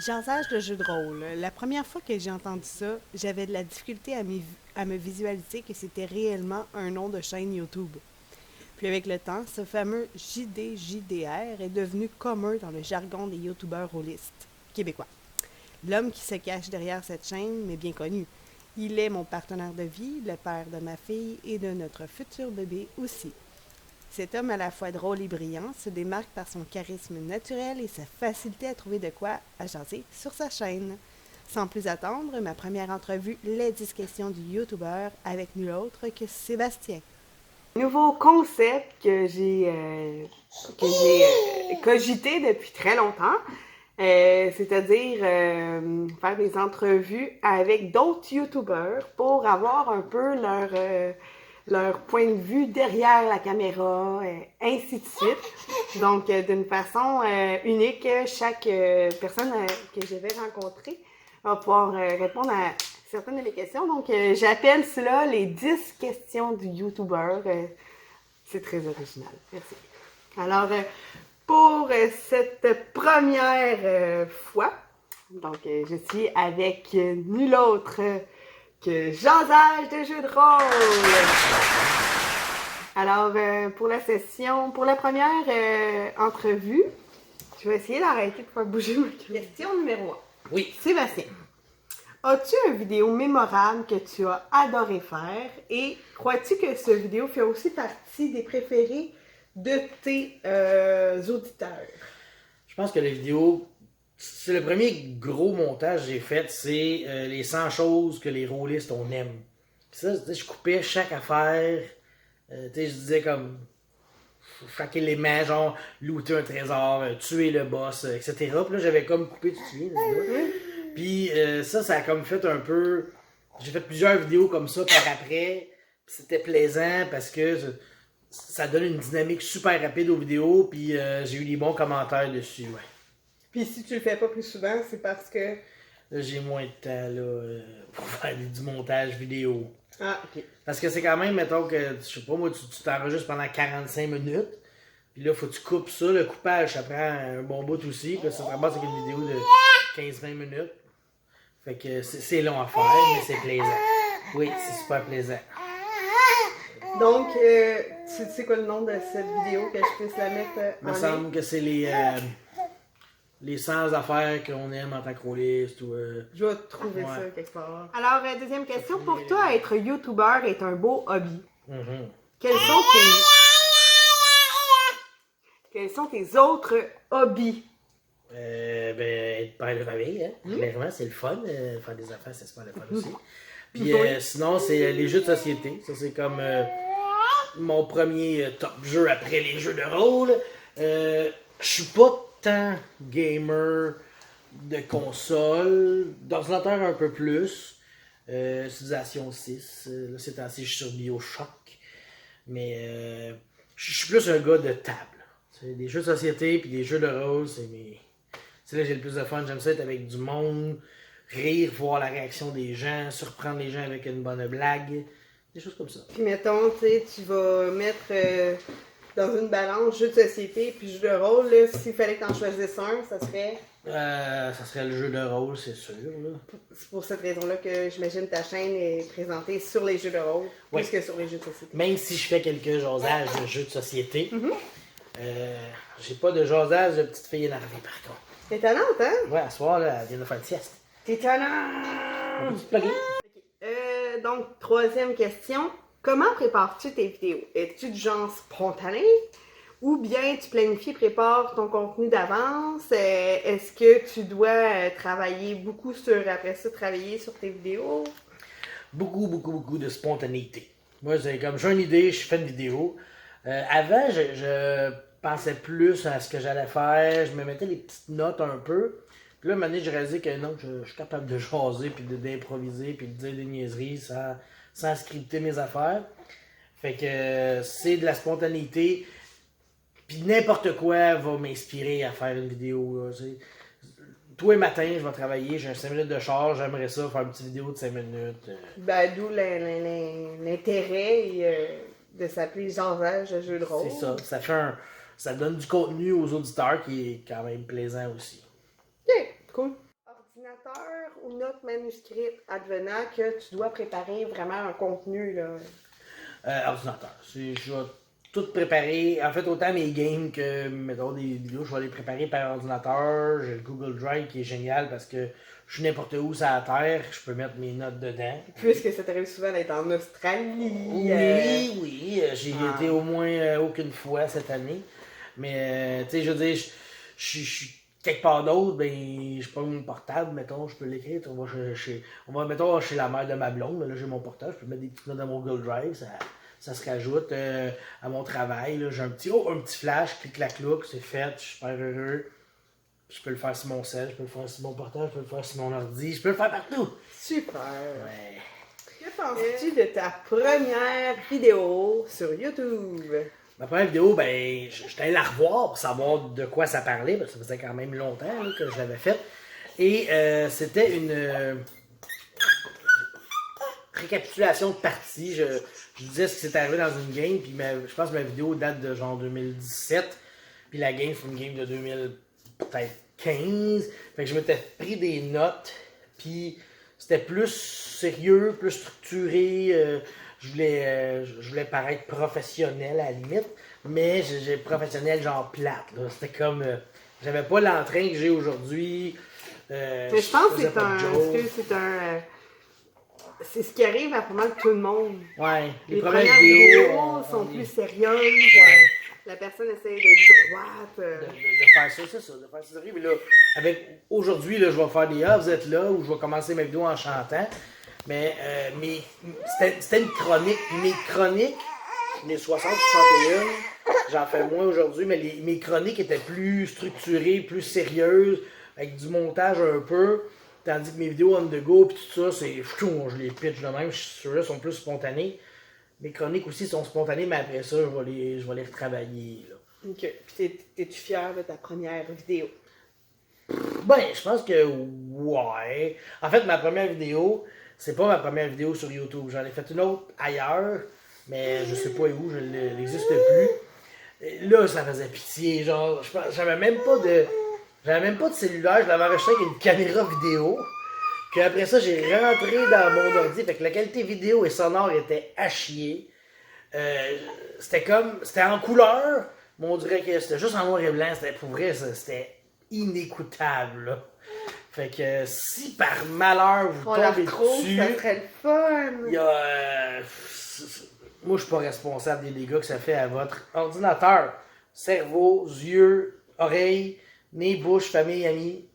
Jasage de jeu de rôle. La première fois que j'ai entendu ça, j'avais de la difficulté à me visualiser que c'était réellement un nom de chaîne YouTube. Puis avec le temps, ce fameux JDJDR est devenu commun dans le jargon des YouTubeurs rôlistes québécois. L'homme qui se cache derrière cette chaîne m'est bien connu. Il est mon partenaire de vie, le père de ma fille et de notre futur bébé aussi. Cet homme à la fois drôle et brillant se démarque par son charisme naturel et sa facilité à trouver de quoi à jaser sur sa chaîne. Sans plus attendre, ma première entrevue, les 10 questions du YouTuber avec nul autre que Sébastien. Nouveau concept que j'ai cogité depuis très longtemps, c'est-à-dire faire des entrevues avec d'autres YouTubers pour avoir un peu leur point de vue derrière la caméra, ainsi de suite. Donc, d'une façon unique, chaque personne que je vais rencontrer va pouvoir répondre à certaines de mes questions. Donc, j'appelle cela les 10 questions du YouTuber. C'est très original. Merci. Alors, pour cette première fois, donc, je suis avec nul autre que Jasage de jeux de rôle. Alors, pour la première entrevue, je vais essayer d'arrêter de faire bouger ma question numéro 1. Oui. Sébastien, as-tu une vidéo mémorable que tu as adoré faire et crois-tu que cette vidéo fait aussi partie des préférés de tes auditeurs? Je pense que la vidéo, c'est le premier gros montage que j'ai fait, c'est les 100 choses que les rôlistes on aime. Puis ça, je coupais chaque affaire. Je disais comme fraquer les mains, genre looter un trésor, tuer le boss, etc. Puis là, j'avais comme coupé tout de suite. Puis ça a comme fait un peu. J'ai fait plusieurs vidéos comme ça par après. Puis c'était plaisant parce que ça donne une dynamique super rapide aux vidéos. Puis j'ai eu des bons commentaires dessus. Ouais. Puis si tu le fais pas plus souvent, c'est parce que... Là, j'ai moins de temps là, pour faire du montage vidéo. Ah, ok. Parce que c'est quand même, mettons que, je sais pas moi, tu t'enregistres pendant 45 minutes. Puis là, faut que tu coupes ça. Le coupage, ça prend un bon bout aussi. Puis là, ça te ramasse avec une vidéo de 15-20 minutes. Fait que c'est long à faire, mais c'est plaisant. Oui, c'est super plaisant. Donc, tu sais quoi le nom de cette vidéo que je puisse la mettre Il me en semble ligne? que c'est les 100 affaires qu'on aime en tant que rôliste. Ou, Je vais trouver ouais. ça quelque part. Alors, deuxième question. Pour toi, être YouTuber est un beau hobby. Mm-hmm. Quels sont tes autres hobbies? Être père de famille, hein. Clairement, c'est le fun. Faire des affaires, c'est super le fun aussi. Puis sinon, c'est les jeux de société. Ça, c'est comme mon premier top jeu après les jeux de rôle. Je suis pas tant gamer de console, d'ordinateur un peu plus. Civilisation 6. Là, c'est ainsi, je suis sur BioShock. Mais je suis plus un gars de table. C'est des jeux de société puis des jeux de rôle, c'est là que j'ai le plus de fun. J'aime ça être avec du monde, rire, voir la réaction des gens, surprendre les gens avec une bonne blague. Des choses comme ça. Puis mettons, tu sais, tu vas mettre dans une balance jeu de société puis jeu de rôle. Là, s'il fallait que tu en choisisses un, ça serait... Ça serait le jeu de rôle, c'est sûr. Là. C'est pour cette raison-là que j'imagine ta chaîne est présentée sur les jeux de rôle Oui. plus que sur les jeux de société. Même si je fais quelques jasages de jeux de société, j'ai pas de jasage de petite fille énervée par contre. T'es étonnante, hein? Ouais, à ce soir, là, elle vient de faire une sieste. T'es étonnante! On peut-tu te plugger? Donc, troisième question. Comment prépares-tu tes vidéos? Es-tu du genre spontané? Ou bien tu planifies, prépares ton contenu d'avance? Est-ce que tu dois travailler beaucoup après ça, travailler sur tes vidéos? Beaucoup de spontanéité. Moi, c'est comme j'ai une idée, je fais une vidéo. Avant, je pensais plus à ce que j'allais faire, je me mettais les petites notes un peu. Puis là, à un moment donné, j'ai réalisé que non, je suis capable de jaser, puis d'improviser, puis de dire des niaiseries sans scripter mes affaires. Fait que c'est de la spontanéité. Puis n'importe quoi va m'inspirer à faire une vidéo. Là, tous les matins, je vais travailler, j'ai 5 minutes de charge, j'aimerais ça, faire une petite vidéo de 5 minutes. Ben, d'où l'intérêt de s'appeler Jasage de jeu de rôle. C'est ça, ça donne du contenu aux auditeurs qui est quand même plaisant aussi. Ok, cool. ordinateur ou note manuscrite, advenant que tu dois préparer vraiment un contenu, là? Ordinateur. Je vais tout préparer. En fait, autant mes games que, mettons, des vidéos, je vais les préparer par ordinateur. J'ai le Google Drive qui est génial parce que je suis n'importe où sur la Terre, je peux mettre mes notes dedans. Puisque ça t'arrive souvent d'être en Australie. Oui, j'y ai été au moins aucune fois cette année. Mais, tu sais, je veux dire, je suis quelque part d'autre, ben, je prends mon portable, mettons, je peux l'écrire. On va, mettons, chez la mère de ma blonde, là, j'ai mon portable, je peux mettre des petites notes dans mon Google Drive, ça se rajoute à mon travail. Là, j'ai un petit flash, clic-clac-clouc, c'est fait, je suis super heureux. Je peux le faire sur mon cell, je peux le faire sur mon portable, je peux le faire sur mon ordi, je peux le faire partout. Super. Ouais. Que penses-tu de ta première vidéo sur YouTube? Ma première vidéo, ben, j'étais allé la revoir pour savoir de quoi ça parlait, parce que ça faisait quand même longtemps là, que je l'avais faite. Et c'était une récapitulation de parties. Je disais ce qui s'est arrivé dans une game, puis je pense que ma vidéo date de genre 2017, puis la game, c'est une game de 2015. Fait que je m'étais pris des notes, puis c'était plus sérieux, plus structuré. Je voulais paraître professionnel à la limite, mais j'ai professionnel genre plate. C'était comme. J'avais pas l'entrain que j'ai aujourd'hui. Mais je pense que c'est ce qui arrive à pas mal tout le monde. Ouais, les premières vidéos sont plus sérieuses. Ouais. La personne essaie d'être droite. De faire ça, c'est ça, de faire ça sérieux. Mais là, aujourd'hui, là, je vais faire des vous êtes là, ou je vais commencer ma vidéo en chantant. Mais c'était une chronique. Mes chroniques, les 60-61, j'en fais moins aujourd'hui, mais mes chroniques étaient plus structurées, plus sérieuses, avec du montage un peu. Tandis que mes vidéos on the go, puis tout ça, je les pitch de même, je suis sûr, sont plus spontanées. Mes chroniques aussi sont spontanées, mais après ça, je vais les retravailler. Là. Ok. Puis t'es-tu fier de ta première vidéo? Ben, je pense que ouais. En fait, ma première vidéo, c'est pas ma première vidéo sur YouTube. J'en ai fait une autre ailleurs, mais je sais pas où, elle n'existe plus. Et là, ça faisait pitié. Genre, j'avais même pas de cellulaire, je l'avais enregistré avec une caméra vidéo. Puis après ça, j'ai rentré dans mon ordi. Fait que la qualité vidéo et sonore était à chier. C'était en couleur, mais on dirait que c'était juste en noir et blanc. C'était pour vrai, c'était inécoutable. Là. Fait que si par malheur vous tombez dessus, ça serait le fun. Il y a, moi, je suis pas responsable des dégâts que ça fait à votre ordinateur. Cerveau, yeux, oreilles, nez, bouche, famille, amis.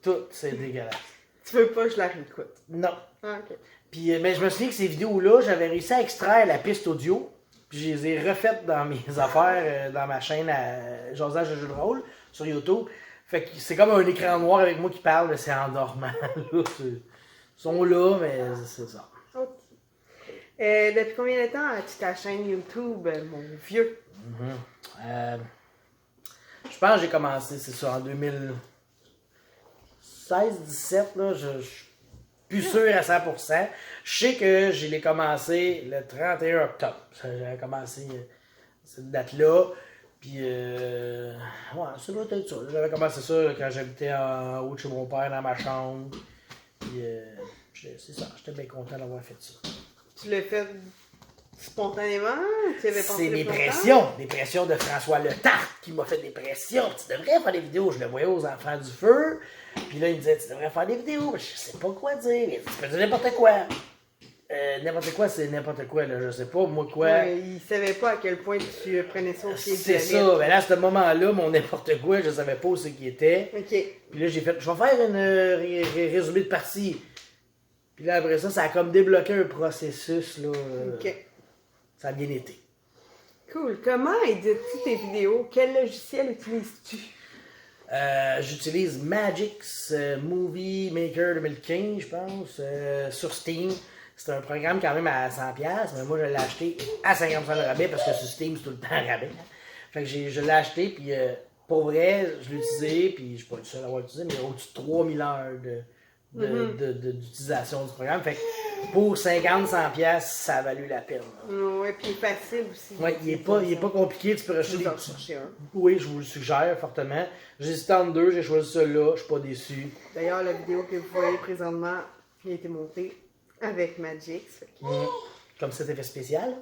Tout, c'est dégueulasse. Tu veux pas que je la réécoute? Non. Ah, ok. Puis, mais je me souviens que ces vidéos-là, j'avais réussi à extraire la piste audio. Puis je les ai refaites dans mes affaires, dans ma chaîne à Josage de jeux de rôle sur YouTube. Fait que c'est comme un écran noir avec moi qui parle, mais c'est en dormant. Ils sont là, mais c'est ça. Ok. Depuis combien de temps as-tu ta chaîne YouTube, mon vieux? Je pense que j'ai commencé, c'est ça, en 2016-17, là, je suis plus sûr à 100%. Je sais que je l'ai commencé le 31 octobre. J'avais commencé cette date-là. Puis, ouais, ça doit être ça. J'avais commencé ça quand j'habitais en haut de chez mon père dans ma chambre. Puis, c'est ça, j'étais bien content d'avoir fait ça. Tu l'as fait spontanément? Tu avais pensé c'est des pressions de François Letarte qui m'a fait des pressions. Tu devrais faire des vidéos. Je le voyais aux enfants du feu. Puis là, il me disait, tu devrais faire des vidéos. Mais je sais pas quoi dire. Tu peux dire n'importe quoi. N'importe quoi, c'est n'importe quoi. Là. Je sais pas, moi quoi. Ouais, il savait pas à quel point tu prenais ça au pied de la C'est ça. Mais là, à ce moment-là, mon n'importe quoi, je savais pas où c'est qui était. Ok. Puis là, j'ai fait, je vais faire une résumé de partie. Puis là, après ça, ça a comme débloqué un processus. Là, ok. Ça a bien été. Cool. Comment édites-tu tes vidéos? Quel logiciel utilises-tu? J'utilise Magix Movie Maker 2015, je pense, sur Steam. C'est un programme quand même à 100$, mais moi je l'ai acheté à 50% de rabais parce que sur Steam c'est tout le temps rabais. Fait que je l'ai acheté, puis pour vrai, je l'ai utilisé, puis je suis pas le seul à l'avoir utilisé, mais il y a au-dessus de 3000 heures d'utilisation du programme. Fait que pour 50-100 pièces, ça a valu la peine. Oui, puis il est facile aussi. Oui, il est pas compliqué, tu peux acheter des... chercher un. Oui, je vous le suggère fortement. J'hésitais entre deux, j'ai choisi celui-là, je suis pas déçu. D'ailleurs, la vidéo que vous voyez présentement, qui a été montée avec Magix. Comme cet effet spécial,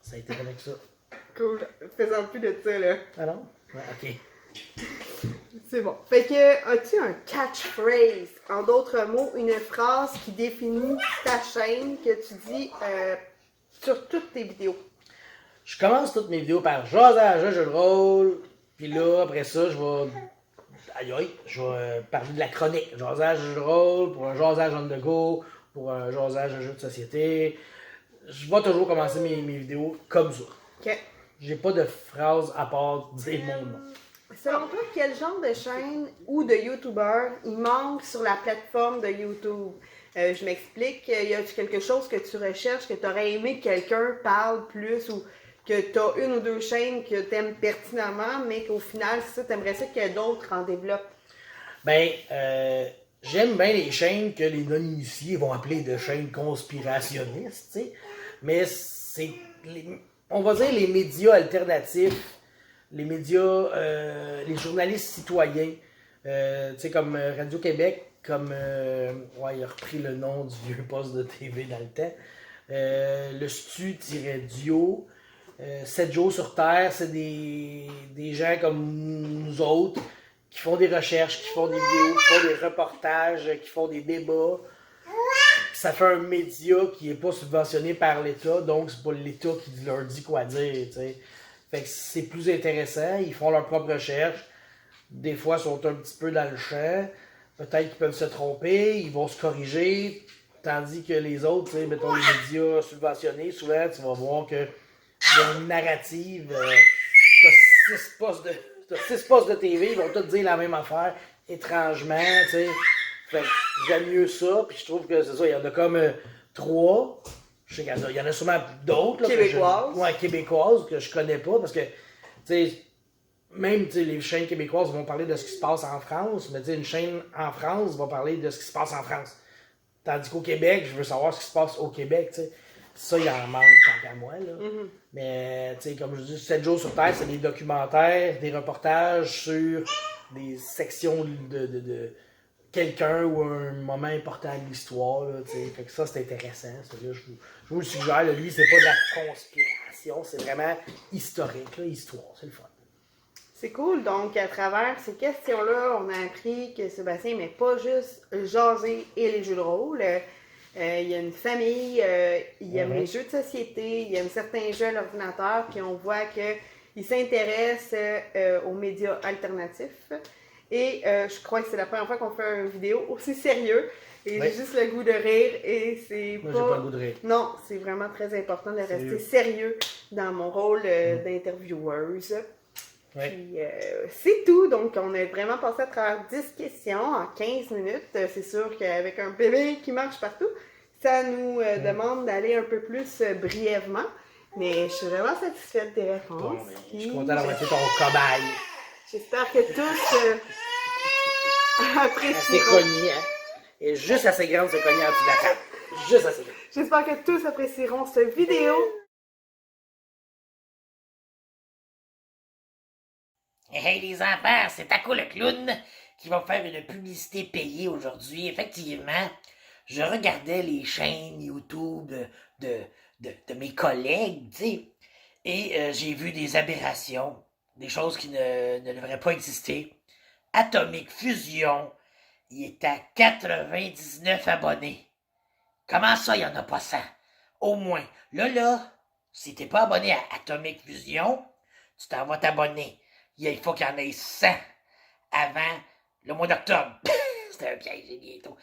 ça a été comme ça. Cool. Faisons plus de ça, là. Ah non? Ouais, ok. C'est bon. Fait que, as-tu un catchphrase? En d'autres mots, une phrase qui définit ta chaîne que tu dis sur toutes tes vidéos? Je commence toutes mes vidéos par jasage, jeu de rôle. Puis là, après ça, je vais. Aïe, je vais parler de la chronique. Jasage, jeu de rôle, pour un jasage on the go, pour un jasage de jeu de société. Je vais toujours commencer mes vidéos comme ça. Ok. J'ai pas de phrase à part dire mon nom. Selon toi, quel genre de chaîne ou de YouTuber il manque sur la plateforme de YouTube? Je m'explique, y a quelque chose que tu recherches, que tu aurais aimé que quelqu'un parle plus ou que tu as une ou deux chaînes que tu aimes pertinemment, mais qu'au final, c'est ça, tu aimerais ça que d'autres en développent? Ben, j'aime bien les chaînes que les non-initiés vont appeler de chaînes conspirationnistes, tu sais. Mais c'est, on va dire, les médias alternatifs, les médias, les journalistes citoyens, tu sais, comme Radio-Québec, comme, ouais, il a repris le nom du vieux poste de TV dans le temps, le Stu-Dio, 7 jours sur Terre, c'est des gens comme nous autres qui font des recherches, qui font des vidéos, qui font des reportages, qui font des débats. Ça fait un média qui n'est pas subventionné par l'État, donc c'est pas l'État qui leur dit quoi dire, t'sais. Fait que c'est plus intéressant, ils font leurs propres recherches. Des fois, ils sont un petit peu dans le champ. Peut-être qu'ils peuvent se tromper, ils vont se corriger. Tandis que les autres, t'sais, mettons les médias subventionnés, souvent, tu vas voir que il y a une narrative. T'as 6 postes de TV, ils vont tous dire la même affaire, étrangement, tu sais. Fait que j'aime mieux ça, puis je trouve que c'est ça, il y en a comme 3. Je sais qu'il y en a sûrement d'autres. Là, québécoises. Ouais, québécoises, que je connais pas, parce que, tu sais, même les chaînes québécoises vont parler de ce qui se passe en France, mais une chaîne en France va parler de ce qui se passe en France. Tandis qu'au Québec, je veux savoir ce qui se passe au Québec, tu sais. Ça, il en manque tant qu'à moi, là. Mm-hmm. Mais, tu sais, comme je dis, 7 jours sur Terre, c'est des documentaires, des reportages sur des sections de quelqu'un ou un moment important de l'histoire, là, tu sais. Fait que ça, c'est intéressant. Ça, là, je vous le suggère. Là, lui, c'est pas de la conspiration, c'est vraiment historique, là, histoire. C'est le fun. C'est cool. Donc, à travers ces questions-là, on a appris que Sébastien n'aimait pas juste jaser et les jeux de rôle. Il y a une famille, il aime les jeux de société, il aime certains jeux à l'ordinateur, puis on voit qu'il s'intéresse aux médias alternatifs. Et je crois que c'est la première fois qu'on fait une vidéo aussi sérieux. Et j'ai juste le goût de rire et c'est Moi, pas... j'ai pas le goût de rire. Non, c'est vraiment très important de rester sérieux dans mon rôle d'intervieweuse. Ouais. Puis c'est tout. Donc, on a vraiment passé à travers 10 questions en 15 minutes. C'est sûr qu'avec un bébé qui marche partout, ça nous demande d'aller un peu plus brièvement. Mais je suis vraiment satisfaite des réponses. Bon, je suis content d'avoir été ton cobaye. J'espère que tous Elle s'est apprécieront. cognée, hein? Elle est juste assez grande, c'est cognée en dessous de la table. Juste assez grande. J'espère que tous apprécieront cette vidéo. Hey les enfants, c'est Taco le clown qui va faire une publicité payée aujourd'hui. Effectivement, je regardais les chaînes YouTube de mes collègues, tu sais, et j'ai vu des aberrations, des choses qui ne devraient pas exister. Atomic Fusion, il est à 99 abonnés. Comment ça, il n'y en a pas 100? Au moins. Là, si t'es pas abonné à Atomic Fusion, tu t'en vas t'abonner. Il faut qu'il y en ait 100 avant le mois d'octobre. C'était un piège, bientôt.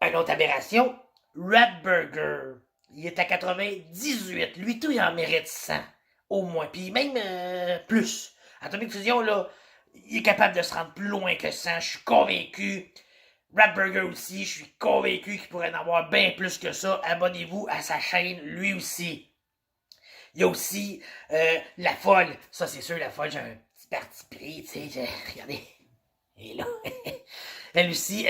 Une autre aberration, Ratburger. Il est à 98. Lui, tout, il en mérite 100. Au moins. Puis même plus. Atomic Fusion, là, il est capable de se rendre plus loin que 100. Je suis convaincu. Ratburger aussi, je suis convaincu qu'il pourrait en avoir bien plus que ça. Abonnez-vous à sa chaîne, lui aussi. Il y a aussi La Folle. Ça, c'est sûr, La Folle, j'ai un petit parti pris, tu sais. Regardez. Et là. Elle aussi,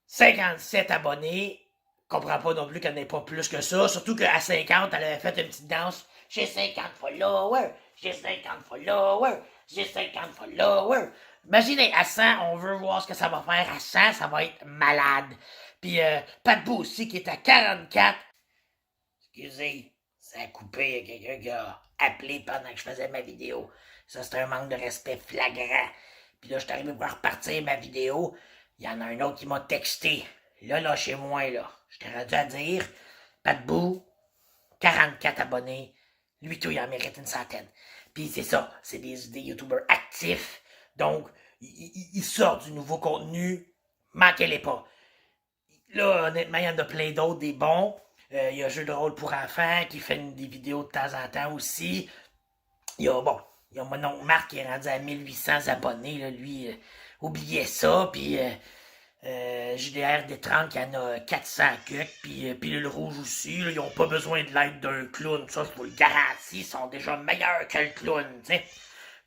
57 abonnés. comprends pas non plus qu'elle n'ait pas plus que ça. Surtout qu'à 50, elle avait fait une petite danse. J'ai 50 followers, j'ai 50 followers, j'ai 50 followers. Imaginez, à 100, on veut voir ce que ça va faire. À 100, ça va être malade. Puis Pat Boo aussi, qui est à 44. Excusez, ça a coupé. Il y a quelqu'un qui a appelé pendant que je faisais ma vidéo. Ça, c'est un manque de respect flagrant. Puis là, je suis arrivé pour repartir ma vidéo. Il y en a un autre qui m'a texté. Là, chez moi, là. J'étais rendu à dire, Pat Boo, 44 abonnés. Lui, tout, il en mérite une centaine. Puis c'est ça, c'est des YouTubers actifs. Donc, ils sortent du nouveau contenu. Manquez-les pas. Là, honnêtement, il y en a plein d'autres, des bons. Il y a Jeu de rôle pour enfants qui fait des vidéos de temps en temps aussi. Il y a mon oncle Marc qui est rendu à 1800 abonnés. Là, lui, oubliez ça. Puis JDR Détrante qui en a 400 cucs. Puis Pilule Rouge aussi. Là, ils n'ont pas besoin de l'aide d'un clown. Ça, je vous le garantis. Ils sont déjà meilleurs que le clown. T'sais.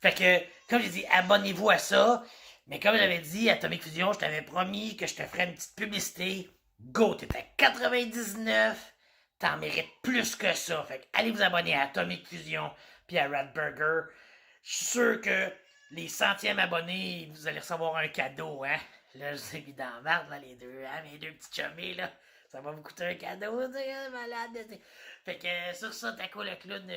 Fait que, comme j'ai dit, abonnez-vous à ça. Mais comme j'avais dit, Atomic Fusion, je t'avais promis que je te ferais une petite publicité. Go, t'es à 99. T'en mérites plus que ça. Fait que allez vous abonner à Atomic Fusion puis à Radburger. Je suis sûr que les centièmes abonnés, vous allez recevoir un cadeau, hein. Là, je vous ai mis dans la merde, là, les deux, hein, mes deux petits chummés, là. Ça va vous coûter un cadeau, t'sais, malade. T'sais. Fait que sur ça, Taco le clown,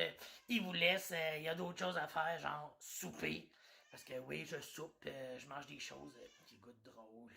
il vous laisse. Il y a d'autres choses à faire, genre souper. Parce que oui, je soupe, je mange des choses qui goûtent drôle.